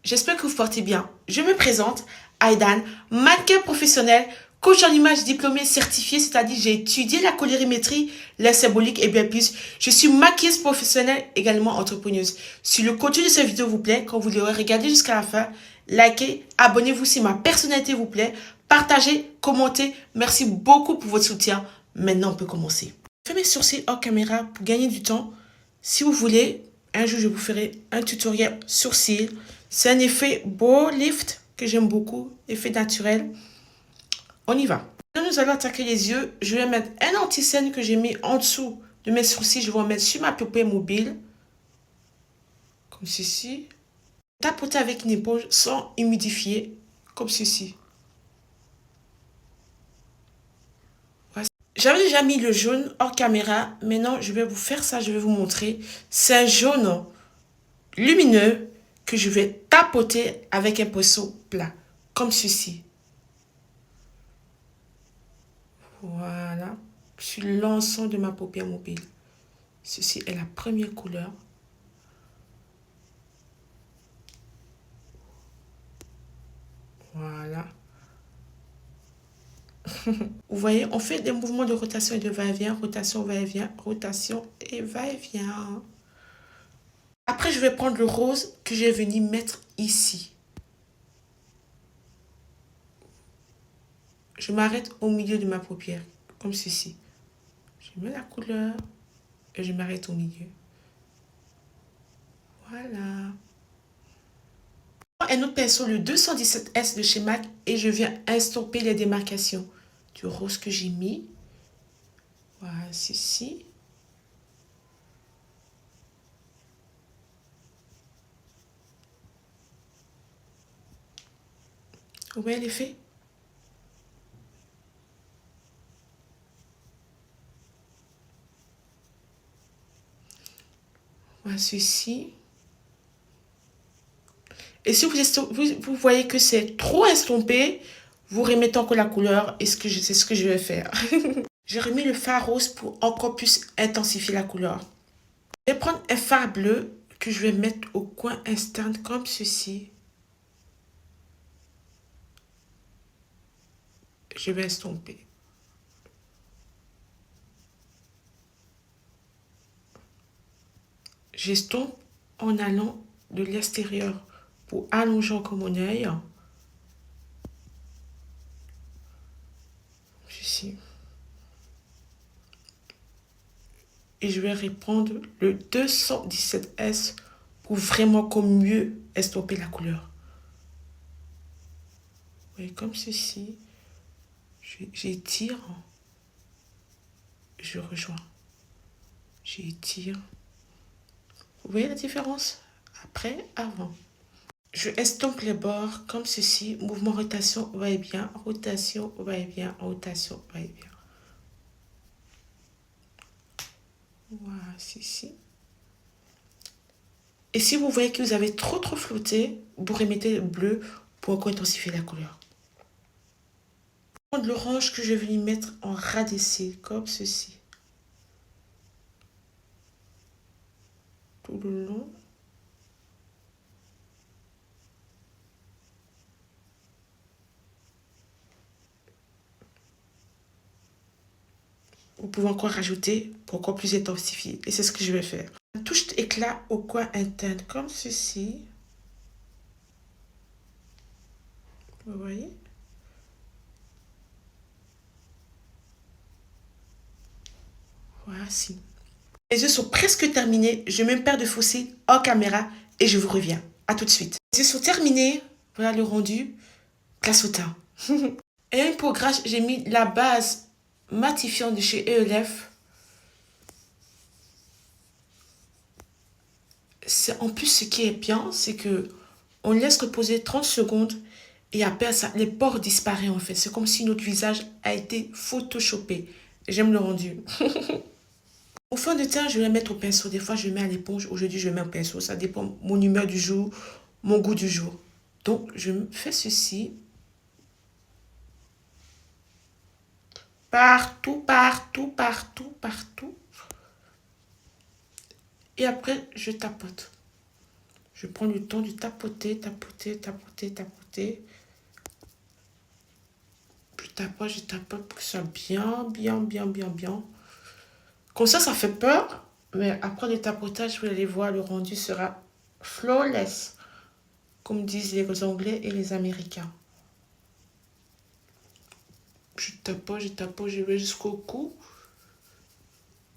J'espère que vous portez bien. Je me présente, Aïdan, mannequin professionnel, coach en image diplômé certifié, c'est-à-dire j'ai étudié la colorimétrie, la symbolique et bien plus. Je suis maquilleuse professionnelle, également entrepreneuse. Si le contenu de cette vidéo vous plaît, quand vous l'aurez regardé jusqu'à la fin, likez, abonnez-vous si ma personnalité vous plaît, partagez, commentez. Merci beaucoup pour votre soutien. Maintenant, on peut commencer. Je fais mes sourcils hors caméra pour gagner du temps. Si vous voulez, un jour, je vous ferai un tutoriel sourcils. C'est un effet brow lift que j'aime beaucoup, effet naturel. On y va. Nous allons attaquer les yeux. Je vais mettre un anti-cerne que j'ai mis en dessous de mes sourcils. Je vais en mettre sur ma paupière mobile. Comme ceci. Tapoter avec une éponge sans humidifier. Comme ceci. Voilà. J'avais déjà mis le jaune hors caméra. Maintenant, je vais vous faire ça. Je vais vous montrer. C'est un jaune lumineux que je vais tapoter avec un pinceau plat. Comme ceci. Voilà, sur l'ensemble de ma paupière mobile. Ceci est la première couleur. Voilà. Vous voyez, on fait des mouvements de rotation et de va-et-vient, rotation, va-et-vient, rotation et va-et-vient. Après, je vais prendre le rose que je vais venir mettre ici. Je m'arrête au milieu de ma paupière, comme ceci. Je mets la couleur et je m'arrête au milieu. Voilà. Un autre pinceau, le 217S de chez MAC, et je viens estomper les démarcations du rose que j'ai mis. Voilà, ceci. Vous voyez l'effet? Voilà ceci. Et si vous voyez que c'est trop estompé, vous remettez encore la couleur et c'est ce que je vais faire. J'ai remis le fard rose pour encore plus intensifier la couleur. Je vais prendre un fard bleu que je vais mettre au coin externe comme ceci. Je vais estomper. J'estompe en allant de l'extérieur pour allonger encore mon œil. Ceci. Et je vais reprendre le 217S pour vraiment comme mieux estomper la couleur. Vous voyez, comme ceci. J'étire. Je rejoins. J'étire. Vous voyez la différence? Après, avant. Je estompe les bords comme ceci. Mouvement rotation, va-et-vient. Rotation, va-et-vient. Rotation, va-et-vient. Voilà, ceci. Et si vous voyez que vous avez trop flotté, vous remettez le bleu pour encore intensifier la couleur. Je vais prendre l'orange que je vais venir mettre en ras des cils, comme ceci. Tout le long. Vous pouvez encore rajouter pour encore plus intensifier. Et c'est ce que je vais faire. Une touche d'éclat au coin interne, comme ceci. Vous voyez? Voici. Les yeux sont presque terminés. Je mets une paire de faux cils hors caméra et je vous reviens. À tout de suite. Les yeux sont terminés. Voilà le rendu. Classe au teint. Et pour grasse, j'ai mis la base matifiante de chez ELF. En plus, ce qui est bien, c'est que on laisse reposer 30 secondes et après, ça, les pores disparaissent en fait. C'est comme si notre visage a été photoshopé. J'aime le rendu. Au fond de teint, je vais mettre au pinceau. Des fois, je mets à l'éponge. Aujourd'hui, je mets au pinceau. Ça dépend de mon humeur du jour, mon goût du jour. Donc, je fais ceci. Partout, partout, partout, partout. Et après, je tapote. Je prends le temps de tapoter, tapoter, tapoter, tapoter. Je tapote pour que ça soit bien, bien, bien, bien, bien. Comme ça fait peur. Mais après le tapotage, vous allez voir, le rendu sera flawless. Comme disent les Anglais et les Américains. Je tapote, je vais jusqu'au cou.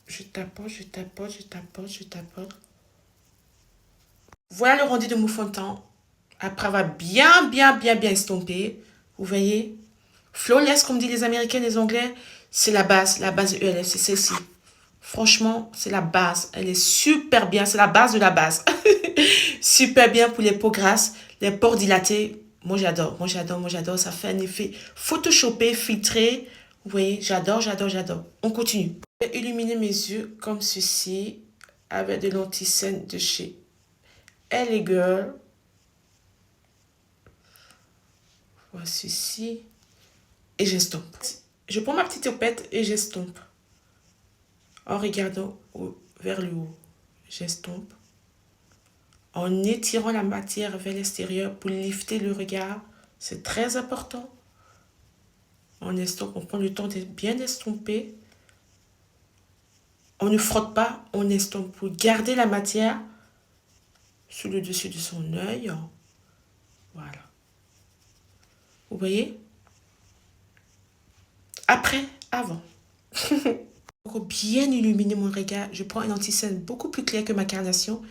Je tapote, je tapote, je tapote, je tapote. Voilà le rendu de mon fond de teint. Après avoir bien, bien, bien, bien estompé. Vous voyez? Flawless, comme disent les Américains et les Anglais, c'est la base de ELF, c'est celle-ci. Franchement, c'est la base. Elle est super bien, c'est la base de la base. Super bien pour les peaux grasses, les pores dilatés. Moi, j'adore, moi, j'adore, moi, j'adore. Ça fait un effet photoshopé, filtré. Vous voyez, j'adore, j'adore, j'adore. On continue. Je vais illuminer mes yeux comme ceci avec de l'anti-scène de chez LA Girl. Voilà ceci. Et j'estompe. Je prends ma petite opette et j'estompe. En regardant vers le haut, j'estompe. En étirant la matière vers l'extérieur pour lifter le regard. C'est très important. On estompe, on prend le temps de bien estomper. On ne frotte pas, on estompe pour garder la matière sur le dessus de son œil. Voilà. Vous voyez? Après, avant. Pour bien illuminer mon regard, je prends un anti-scène beaucoup plus clair que ma carnation.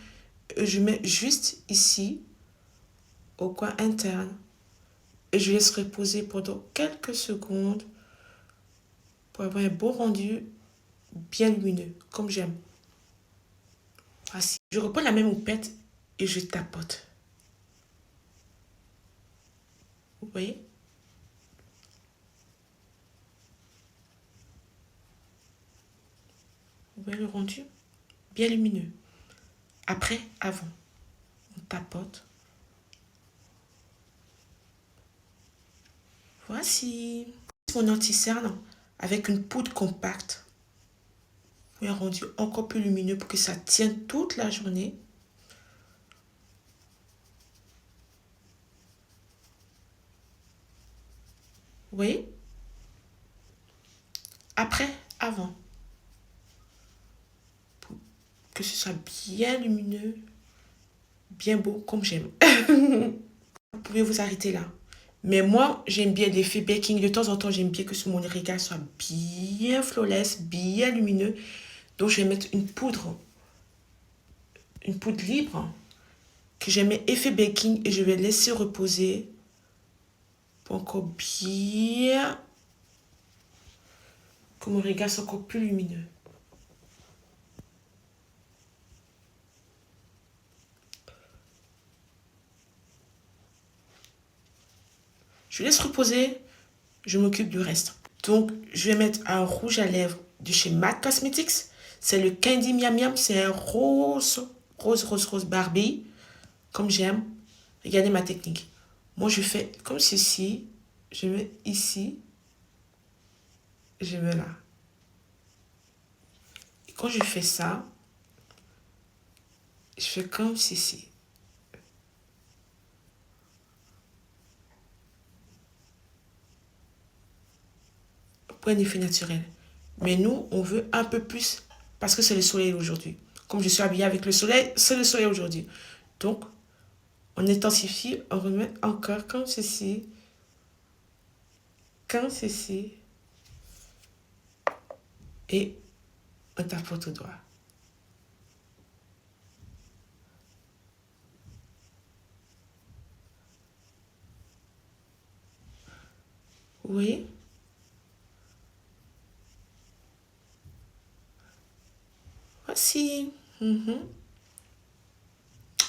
Je mets juste ici, au coin interne. Et je laisse reposer pendant quelques secondes pour avoir un beau rendu bien lumineux, comme j'aime. Voici. Je reprends la même houppette et je tapote. Vous voyez? Vous voyez le rendu? Bien lumineux. Après, avant. On tapote. Voici. Mon anti-cerne avec une poudre compacte. Un rendu encore plus lumineux pour que ça tienne toute la journée. Vous voyez? Après, avant. Pour que ce soit bien lumineux, bien beau, comme j'aime. Vous pouvez vous arrêter là. Mais moi, j'aime bien l'effet baking. De temps en temps, j'aime bien que mon regard soit bien flawless, bien lumineux. Donc, je vais mettre une poudre libre que je mets effet baking et je vais laisser reposer pour encore bien que mon regard soit encore plus lumineux. Je laisse reposer, je m'occupe du reste. Donc, je vais mettre un rouge à lèvres de chez MAC Cosmetics. C'est le Candy Miam Miam, c'est un rose Barbie, comme j'aime. Regardez ma technique. Moi, je fais comme ceci. Je mets ici. Je mets là. Et quand je fais ça, je fais comme ceci. Pour un effet naturel. Mais nous, on veut un peu plus parce que c'est le soleil aujourd'hui. Comme je suis habillée avec le soleil, c'est le soleil aujourd'hui. Donc, on intensifie, on remet encore comme ceci. Comme ceci. Et on tapote au doigt. Vous voyez? Voici.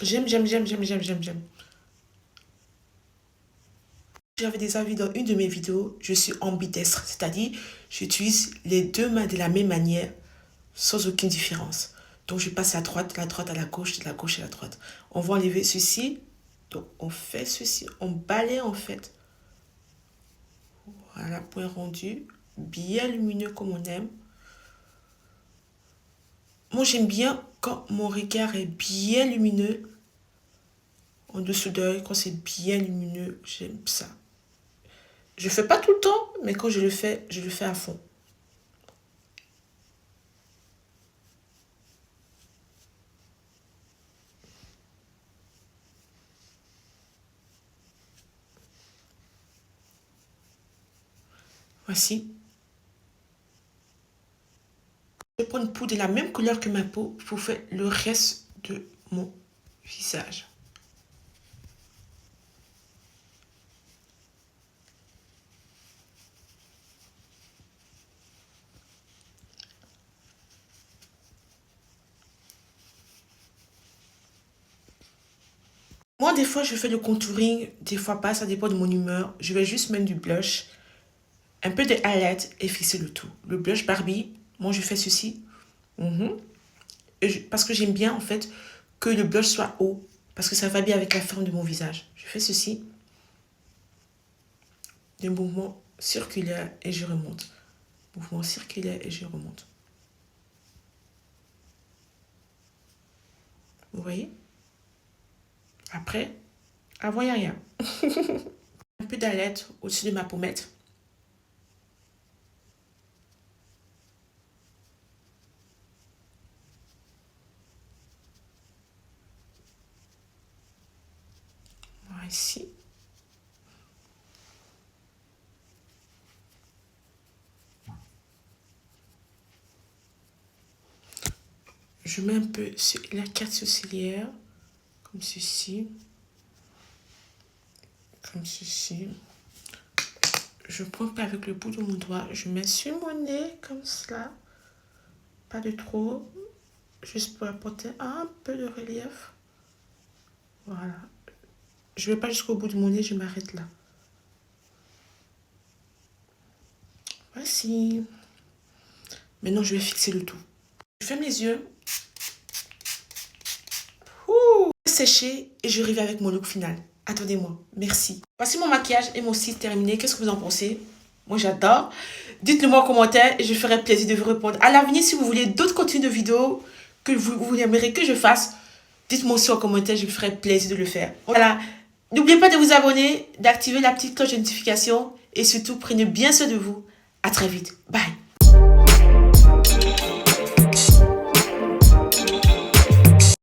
J'aime. J'avais déjà vu dans une de mes vidéos, je suis ambidestre, c'est-à-dire j'utilise les deux mains de la même manière sans aucune différence. Donc je passe à la droite à la gauche, de la gauche à la droite. On va enlever ceci, donc on fait ceci, on balaye en fait. Voilà, point rendu, bien lumineux comme on aime. Moi j'aime bien quand mon regard est bien lumineux. en dessous d'œil, quand c'est bien lumineux, j'aime ça. Je ne fais pas tout le temps, mais quand je le fais à fond. Voici. Je vais prendre une poudre de la même couleur que ma peau pour faire le reste de mon visage. Moi, des fois, je fais le contouring, des fois pas, ça dépend de mon humeur. Je vais juste mettre du blush, un peu de highlight et fixer le tout. Le blush Barbie, moi, je fais ceci. Parce que j'aime bien, en fait, que le blush soit haut. Parce que ça va bien avec la forme de mon visage. Je fais ceci. Des mouvements circulaires et je remonte. Mouvement circulaire et je remonte. Vous voyez? Après, avant, il n'y a rien. Un peu d'highlight au-dessus de ma pommette. Voilà, ici. Je mets un peu sur la carte sourcilière, comme ceci. Comme ceci. Je prends pas avec le bout de mon doigt. Je mets sur mon nez, comme cela. Pas de trop. Juste pour apporter un peu de relief. Voilà. Je ne vais pas jusqu'au bout de mon nez, je m'arrête là. Voici. Maintenant, je vais fixer le tout. Je ferme les yeux. Sécher et je reviens avec mon look final. Attendez-moi. Merci. Voici mon maquillage et mon cils terminé. Qu'est-ce que vous en pensez? Moi, j'adore. Dites-le moi en commentaire et je ferai plaisir de vous répondre. À l'avenir, si vous voulez d'autres contenus de vidéos que vous aimeriez que je fasse, dites-moi aussi en commentaire, je me ferai plaisir de le faire. Voilà. N'oubliez pas de vous abonner, d'activer la petite cloche de notification et surtout, prenez bien soin de vous. À très vite. Bye.